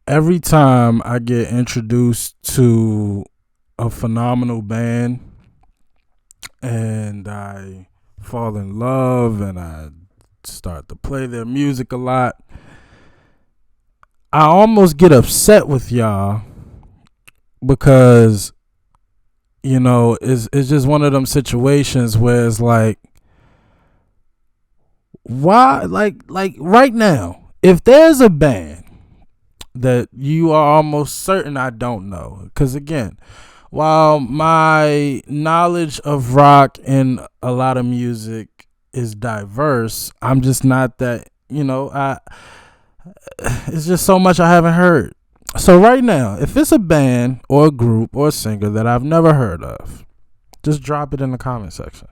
Every time I get introduced to a phenomenal band and I fall in love and I start to play their music a lot, I almost get upset with y'all because it's just one of them situations where it's like, why, like right now, if there's a band that you are almost certain I don't know, because again, while my knowledge of rock and a lot of music is diverse, I'm just not that, I it's just so much I haven't heard. So right now, if it's a band or a group or a singer that I've never heard of, just drop it in the comment section.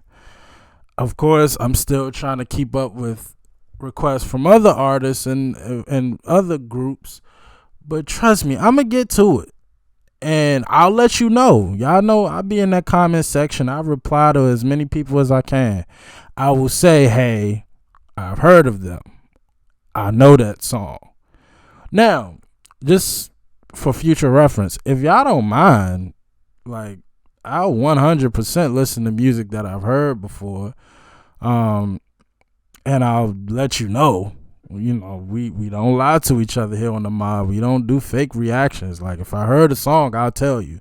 Of course, I'm still trying to keep up with requests from other artists and other groups, but trust me, I'm gonna get to it. And I'll let you know. Y'all know I'll be in that comment section. I reply to as many people as I can. I will say, hey, I've heard of them. I know that song. Now, just for future reference, if y'all don't mind, like, I'll 100% listen to music that I've heard before. And I'll let you know. We don't lie to each other here on the mob. We don't do fake reactions. Like, if I heard a song, I'll tell you.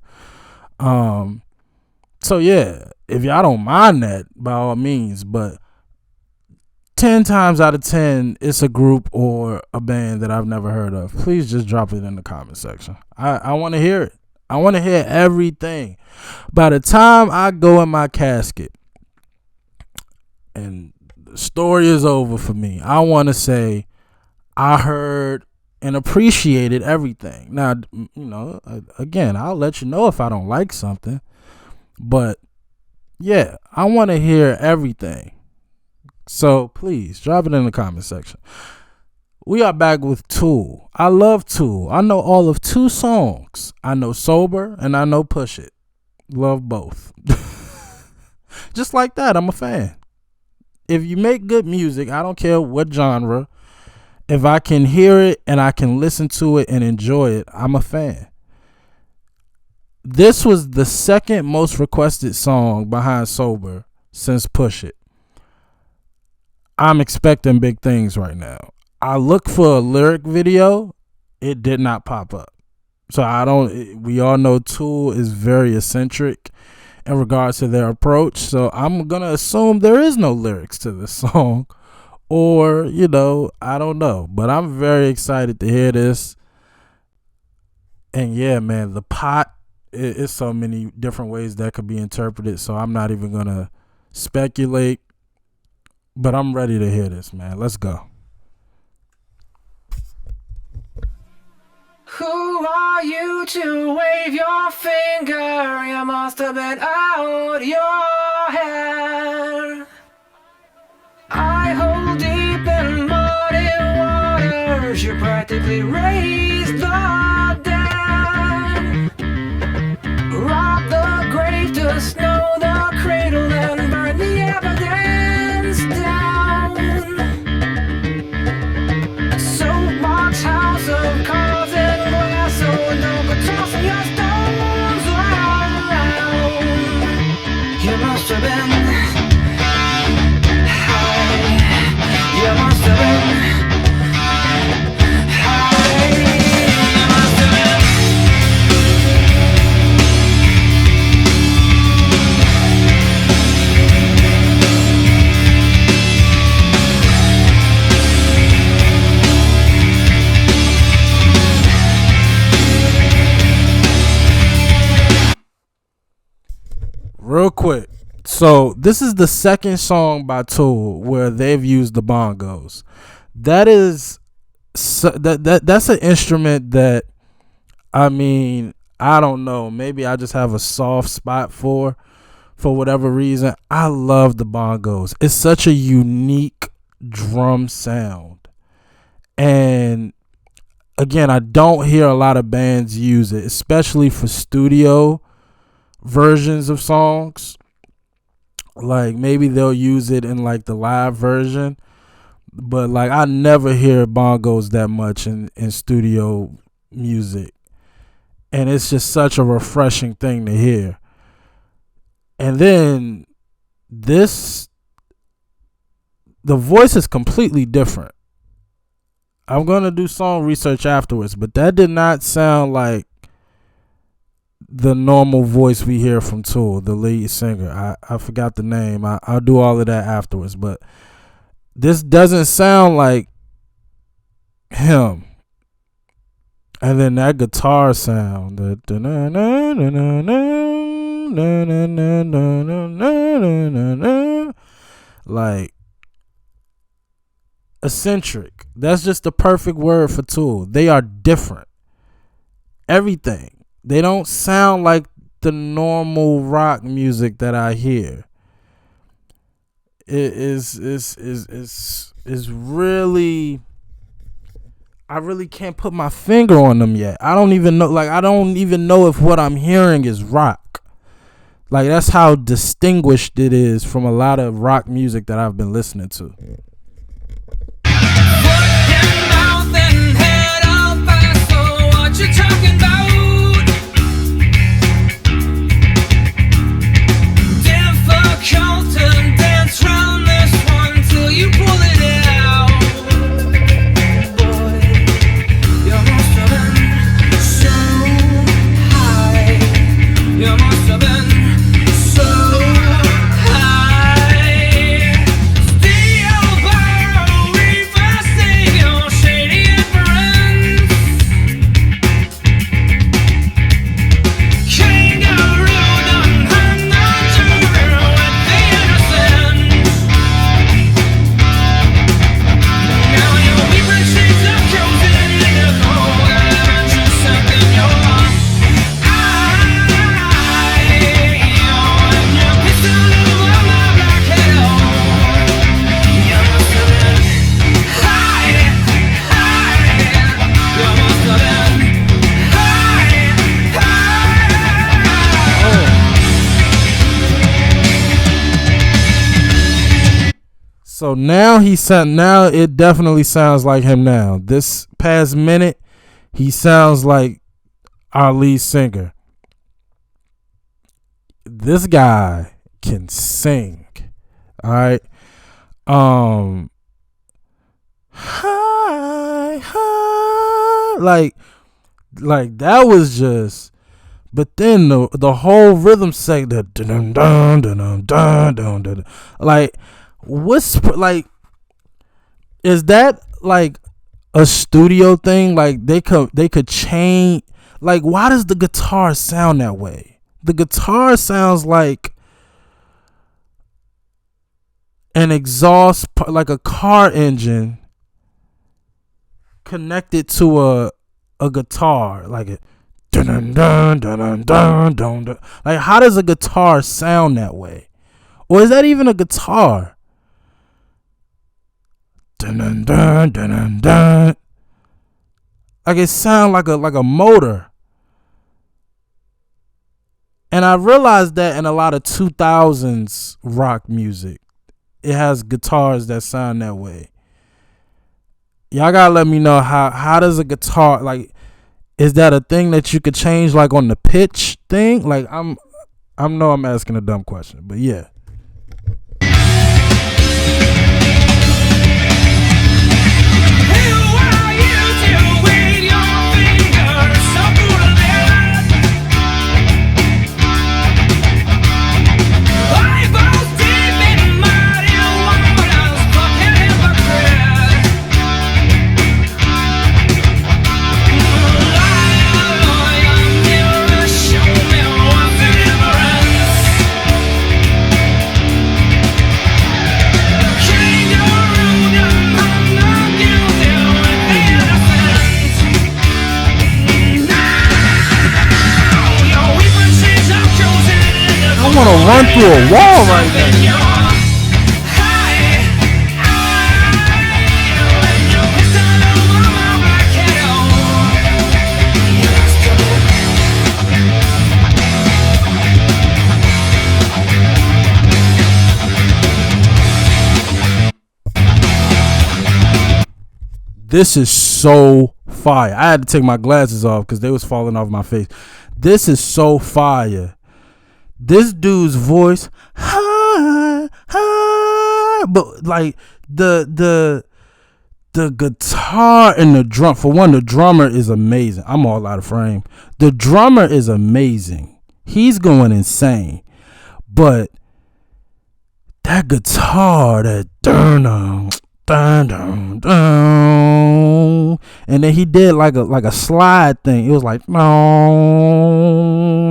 So yeah, if y'all don't mind that, by all means. But 10 times out of 10, it's a group or a band that I've never heard of. Please just drop it in the comment section. I want to hear it. I want to hear everything. By the time I go in my casket and the story is over for me, I want to say I heard and appreciated everything. Now, again, I'll let you know if I don't like something. But yeah, I want to hear everything. So please drop it in the comment section. We are back with Tool. I love Tool. I know all of 2 songs. I know Sober and I know Push It. Love both. Just like that, I'm a fan. If you make good music, I don't care what genre, if I can hear it and I can listen to it and enjoy it, I'm a fan. This was the second most requested song behind Sober since Push It. I'm expecting big things right now. I look for a lyric video, it did not pop up. So we all know Tool is very eccentric in regards to their approach. So I'm going to assume there is no lyrics to this song, or, I don't know, but I'm very excited to hear this. And yeah, man, the pot is so many different ways that could be interpreted. So I'm not even going to speculate, but I'm ready to hear this, man. Let's go. Who are you to wave your finger? You must have been out your hair. I hold deep in muddy waters. You practically raised the dead. Rob the grave to snow the cradle and burn the evidence down. Soapbox house of cards and glass, so no good tossing your stones around. You must have been high. You must have been high. You must have been. Real quick. So this is the second song by Tool where they've used the bongos. That is that's an instrument that, I mean, I don't know. Maybe I just have a soft spot for whatever reason. I love the bongos. It's such a unique drum sound. And again, I don't hear a lot of bands use it, especially for studio versions of songs. Like, maybe they'll use it in like the live version, but like I never hear bongos that much in studio music, and it's just such a refreshing thing to hear. And then this, the voice is completely different. I'm gonna do song research afterwards, but that did not sound like the normal voice we hear from Tool, the lead singer. I forgot the name. I'll do all of that afterwards, but this doesn't sound like him. And then that guitar sound, like eccentric. That's just the perfect word for Tool. They are different. Everything. They don't sound like the normal rock music that I hear. It is really, I really can't put my finger on them yet. I don't even know if what I'm hearing is rock. Like, that's how distinguished it is from a lot of rock music that I've been listening to. So now now it definitely sounds like him now. This past minute, he sounds like our lead singer. This guy can sing. All right. Like that was just. But then the whole rhythm section, the dun dun dun dun dun dun dun, like. Like, is that like a studio thing? Like they could change. Like, why does the guitar sound that way? The guitar sounds like an exhaust, like a car engine connected to a guitar, like a dun dun dun dun dun dun dun. Like, how does a guitar sound that way? Or is that even a guitar? Dun, dun, dun, dun, dun, dun. Like, it sounds like a motor. And I realized that in a lot of 2000s rock music, it has guitars that sound that way. Y'all gotta let me know how does a guitar, like, is that a thing that you could change, like, on the pitch thing? Like, I'm asking a dumb question, but yeah. I want to run through a wall right now. This is so fire. I had to take my glasses off because they was falling off my face. This is so fire. This dude's voice, hi, hi, but like the guitar and the drum. For one, the drummer is amazing. I'm all out of frame. The drummer is amazing. He's going insane. But that guitar, that dun dun dun dun, and then he did like a slide thing. It was like no,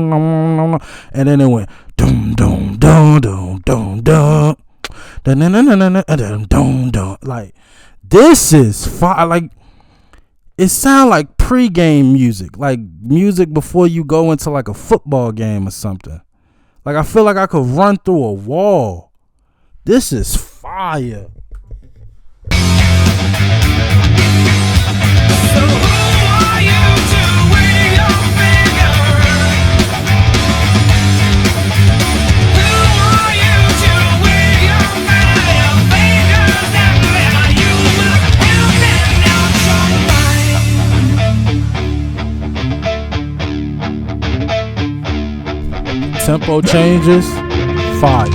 no, no, no, and then it went dum dum dum dum dum dum dum dum dum. Like, this is fire. Like, it sound like pre-game music, like music before you go into like a football game or something. Like, I feel like I could run through a wall. This is fire. So who are you to wave your finger? Who are you to wave your fingers at me? You must have been out your mind. Tempo changes, fire.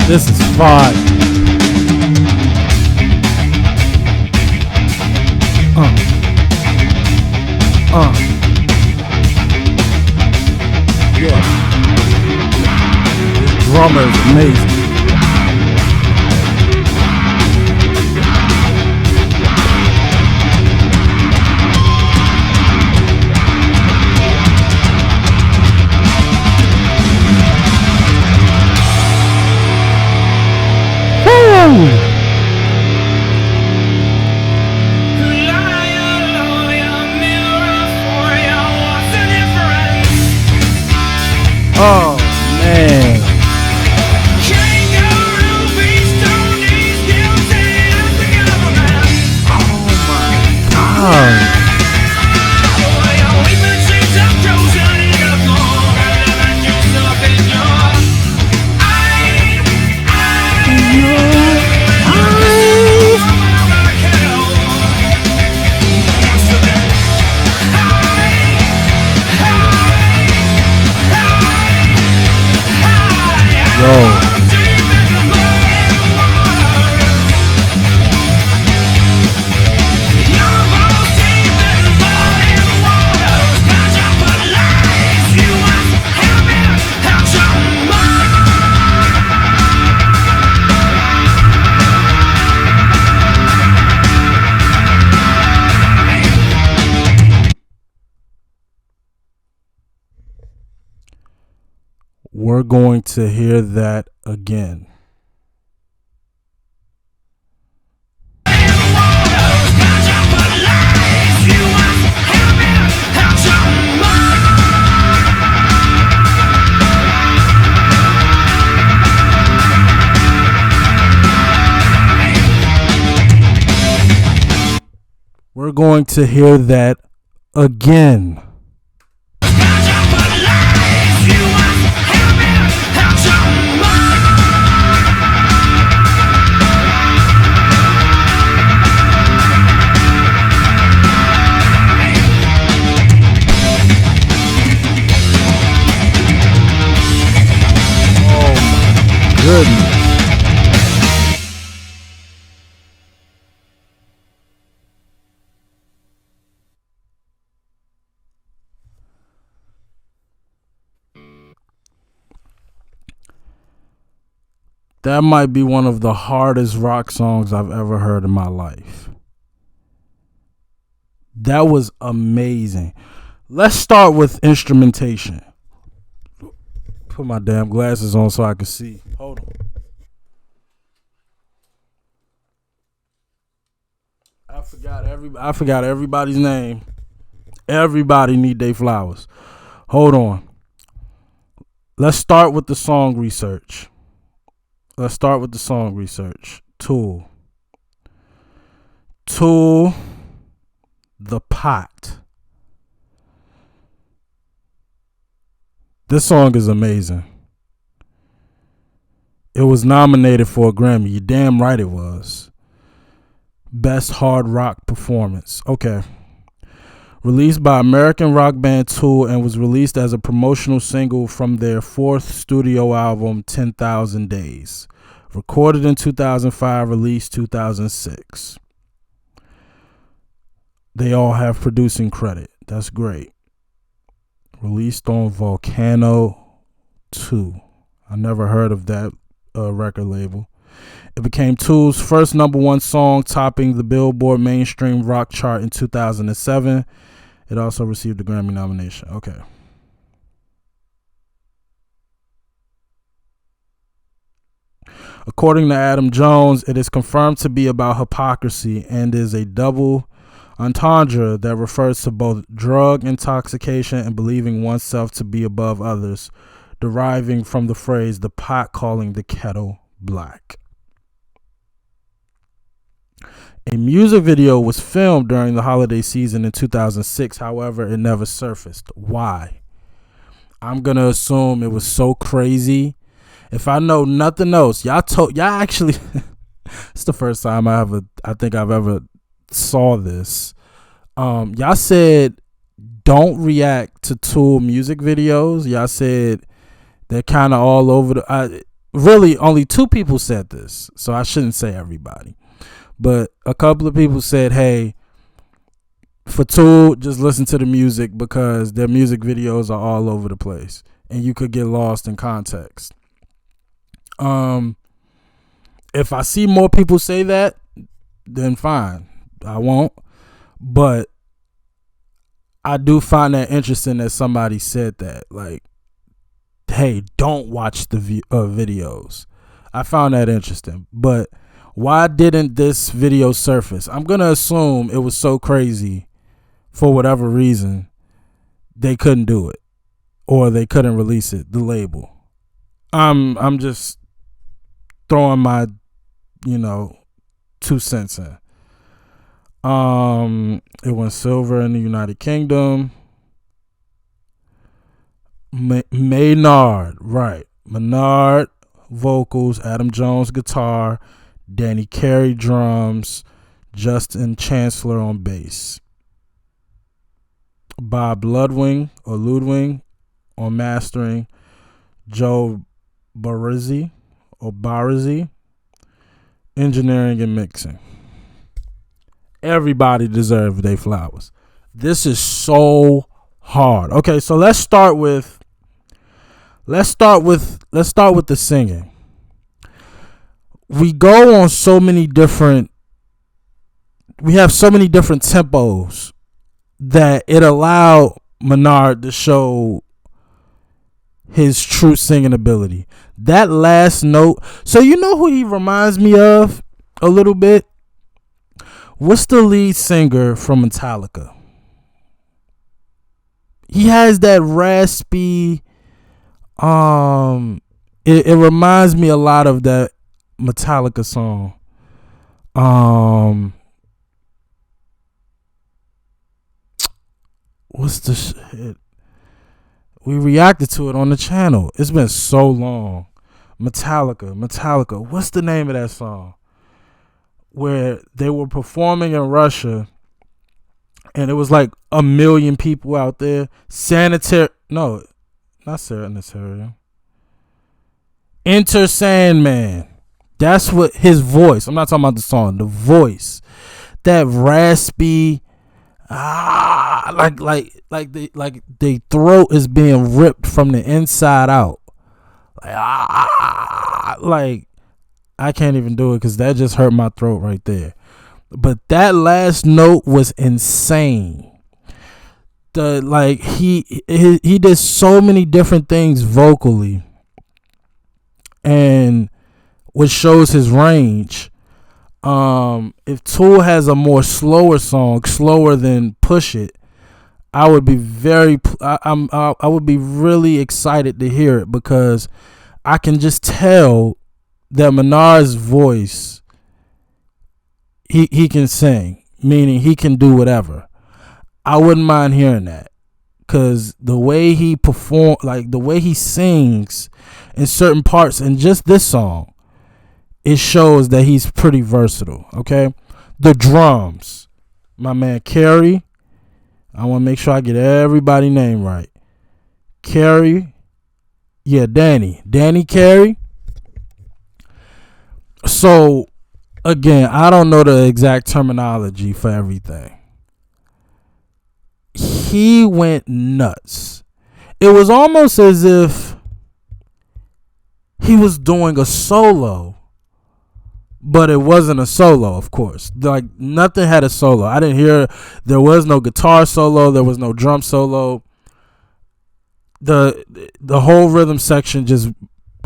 This is fire. Yeah. This drummer is amazing. Oh man. Oh my God. We're going to hear that again. We're going to hear that again. Goodness. That might be one of the hardest rock songs I've ever heard in my life. That was amazing. Let's start with instrumentation. Put my damn glasses on so I can see. Hold on. I forgot everybody's name. Everybody need their flowers. Hold on. Let's start with the song research. Tool. The Pot. This song is amazing. It was nominated for a Grammy. You damn right it was. Best hard rock performance. Okay. Released by American rock band Tool and was released as a promotional single from their fourth studio album, 10,000 Days. Recorded in 2005, released 2006. They all have producing credit. That's great. Released on Volcano 2. I never heard of that record label. It became Tool's first number one song, topping the Billboard mainstream rock chart in 2007. It also received a Grammy nomination. Okay. According to Adam Jones, it is confirmed to be about hypocrisy and is a double entendre that refers to both drug intoxication and believing oneself to be above others, deriving from the phrase the pot calling the kettle black. A music video was filmed during the holiday season in 2006. However, it never surfaced. Why? I'm going to assume it was so crazy. If I know nothing else, y'all actually it's the first time I think I've ever saw this. Y'all said don't react to Tool music videos. Y'all said they're kind of all over the really only two people said this, so I shouldn't say everybody. But a couple of people said, hey, for Tool, just listen to the music because their music videos are all over the place and you could get lost in context. If I see more people say that, then fine. I won't. But I do find that interesting that somebody said that. Like, hey, don't watch the videos. I found that interesting. But why didn't this video surface? I'm going to assume it was so crazy for whatever reason they couldn't do it or they couldn't release it, the label. I'm just throwing my, 2 cents in. It went silver in the United Kingdom. Maynard, right. Maynard vocals, Adam Jones guitar, Danny Carey drums, Justin Chancellor on bass. Bob Ludwig on mastering, Joe Barizzi engineering and mixing. Everybody deserves their flowers. This is so hard. Okay, so let's start with the singing. We have so many different tempos that it allowed Maynard to show his true singing ability. That last note. So you know who he reminds me of a little bit? What's the lead singer from Metallica? He has that raspy. It reminds me a lot of that Metallica song. What's the shit? We reacted to it on the channel. It's been so long. Metallica. What's the name of that song? Where they were performing in Russia and it was like 1 million people out there. Not Sanitarium. Enter Sandman. That's what his voice. I'm not talking about the song. The voice. That raspy. Like the throat is being ripped from the inside out. Like I can't even do it because that just hurt my throat right there. but that last note was insane. The like he did so many different things vocally, and which shows his range. If Tool has a more slower song, slower than Push It, I would be I would be really excited to hear it, because I can just tell that Minar's voice, he can sing, meaning he can do whatever. I wouldn't mind hearing that, because the way he perform, like the way he sings in certain parts, and just this song, it shows that he's pretty versatile. Okay, the drums, my man Carey. I want to make sure I get everybody's name right. Carey, yeah, Danny Carey. So again, I don't know the exact terminology for everything. He went nuts. It was almost as if he was doing a solo, but it wasn't a solo, of course. Like, nothing had a solo. I didn't hear, there was no guitar solo, there was no drum solo. The whole rhythm section just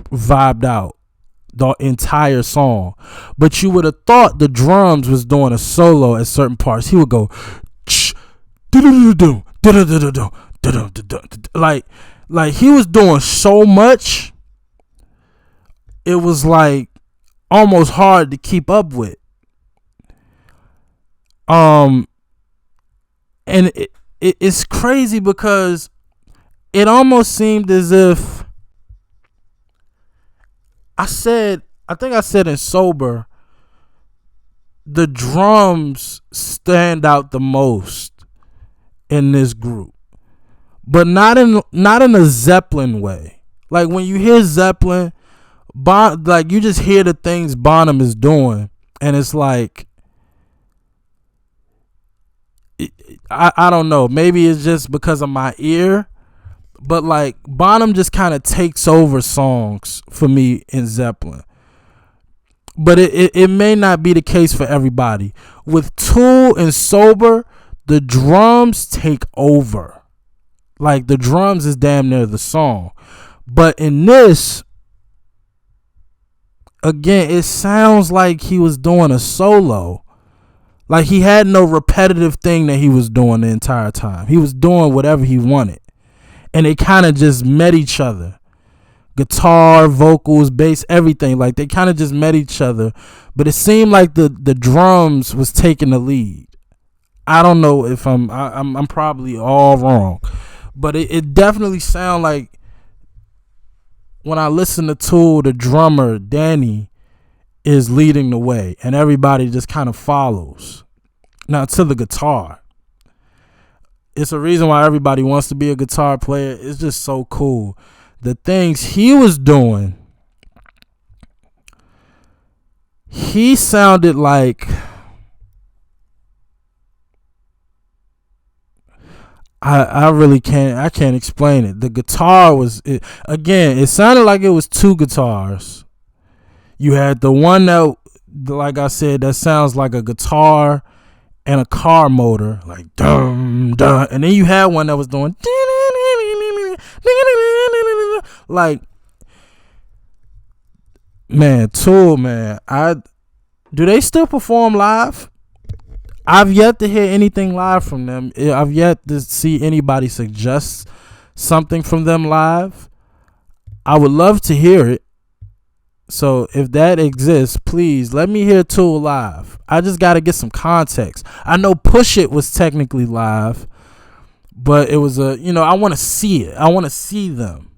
vibed out the entire song. But you would have thought the drums was doing a solo at certain parts. He would go like he was doing so much, it was like almost hard to keep up with. And it's crazy, because it almost seemed as if I think I said in Sober, the drums stand out the most in this group, but not in a Zeppelin way. Like, when you hear Zeppelin, like, you just hear the things Bonham is doing, and it's like, I don't know, maybe it's just because of my ear, but like, Bonham just kind of takes over songs for me in Zeppelin. But it may not be the case for everybody. With Tool and Sober, the drums take over. Like, the drums is damn near the song. But in this, again, it sounds like he was doing a solo. Like, he had no repetitive thing that he was doing the entire time. He was doing whatever he wanted. And they kind of just met each other. Guitar, vocals, bass, everything. Like, they kind of just met each other. But it seemed like the drums was taking the lead. I don't know if I'm probably all wrong. But it definitely sounded like, when I listen to Tool, the drummer, Danny, is leading the way. And everybody just kind of follows. Now, to the guitar. It's a reason why everybody wants to be a guitar player. It's just so cool. The things he was doing, he sounded like, I really can't explain it. The guitar was, again, it sounded like it was two guitars. You had the one that, like I said, that sounds like a guitar and a car motor, like dum dum, and then you had one that was doing like, man, Tool, man, do they still perform live? I've yet to hear anything live from them. I've yet to see anybody suggest something from them live. I would love to hear it. So if that exists, please let me hear Tool live. I just got to get some context. I know Push It was technically live, but it was I want to see it. I want to see them.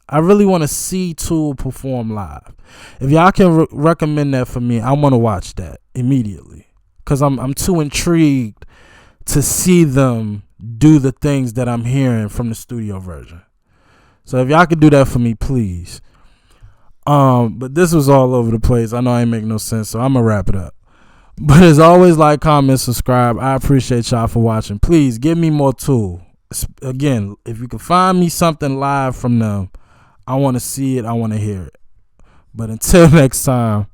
I really want to see Tool perform live. If y'all can recommend that for me, I want to watch that immediately, because I'm too intrigued to see them do the things that I'm hearing from the studio version. So if y'all could do that for me, please. But this was all over the place. I know I ain't make no sense, so I'm gonna wrap it up. But as always, like, comment, subscribe. I appreciate y'all for watching. Please give me more Tool. Again, if you can find me something live from them, I want to see it. I want to hear it. But until next time,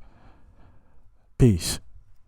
peace.